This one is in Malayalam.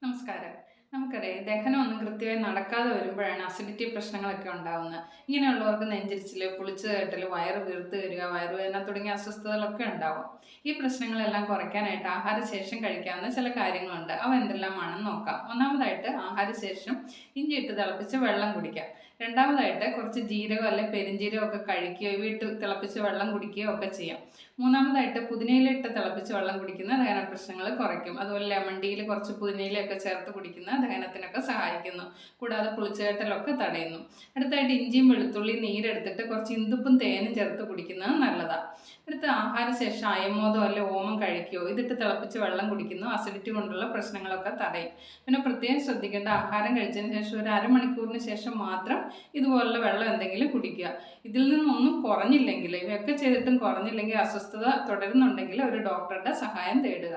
നമസ്കാരം. നമുക്കറിയാം ദഹനമൊന്നും കൃത്യമായി നടക്കാതെ വരുമ്പോഴാണ് അസിഡിറ്റി പ്രശ്നങ്ങളൊക്കെ ഉണ്ടാവുന്നത്. ഇങ്ങനെയുള്ളവർക്ക് നെഞ്ചിരിച്ചിൽ, പുളിച്ചു തേട്ടൽ, വയറ് വീർത്ത് വരിക, വയറുവേദന തുടങ്ങിയ അസ്വസ്ഥതകളൊക്കെ ഉണ്ടാവും. ഈ പ്രശ്നങ്ങളെല്ലാം കുറയ്ക്കാനായിട്ട് ആഹാരശേഷം കഴിക്കാവുന്ന ചില കാര്യങ്ങളുണ്ട്. അവ എന്തെല്ലാമാണെന്ന് നോക്കാം. ഒന്നാമതായിട്ട് ആഹാരശേഷം ഇഞ്ചിയിട്ട് തിളപ്പിച്ച് വെള്ളം കുടിക്കാം. രണ്ടാമതായിട്ട് കുറച്ച് ജീരകം അല്ലെങ്കിൽ പെരുംജീരകം ഒക്കെ കഴിക്കുകയോ വീട്ടിൽ തിളപ്പിച്ച് വെള്ളം കുടിക്കുകയോ ഒക്കെ ചെയ്യാം. മൂന്നാമതായിട്ട് പുതിനയിലിട്ട് തിളപ്പിച്ച് വെള്ളം കുടിക്കുന്ന ദഹന പ്രശ്നങ്ങൾ കുറയ്ക്കും. അതുപോലെ ലെമൺ ടീയിൽ കുറച്ച് പുതിനയിലൊക്കെ ചേർത്ത് കുടിക്കുന്ന ദഹനത്തിനൊക്കെ സഹായിക്കുന്നു. കൂടാതെ പുളിച്ചുകെട്ടലൊക്കെ തടയുന്നു. അടുത്തായിട്ട് ഇഞ്ചിയും വെളുത്തുള്ളിയും നീരെടുത്തിട്ട് കുറച്ച് ഇന്ദുപ്പും തേനും ചേർത്ത് കുടിക്കുന്നത് നല്ലതാണ്. അടുത്ത ആഹാരശേഷം അയമോദോ അല്ലെ ഓമം കഴിക്കുകയോ ഇതിട്ട് തിളപ്പിച്ച് വെള്ളം കുടിക്കുന്നു അസിഡിറ്റി കൊണ്ടുള്ള പ്രശ്നങ്ങളൊക്കെ തടയും. പിന്നെ പ്രത്യേകം ശ്രദ്ധിക്കേണ്ട, ആഹാരം കഴിച്ചതിന് ശേഷം ഒരു അരമണിക്കൂറിന് ശേഷം മാത്രം ഇതുപോലുള്ള വെള്ളം എന്തെങ്കിലും കുടിക്കുക. ഇതിൽ നിന്നൊന്നും കുറഞ്ഞില്ലെങ്കിൽ, ഇവയൊക്കെ ചെയ്തിട്ടും കുറഞ്ഞില്ലെങ്കിൽ, അസ്വസ്ഥത തുടരുന്നുണ്ടെങ്കിൽ ഒരു ഡോക്ടറുടെ സഹായം തേടുക.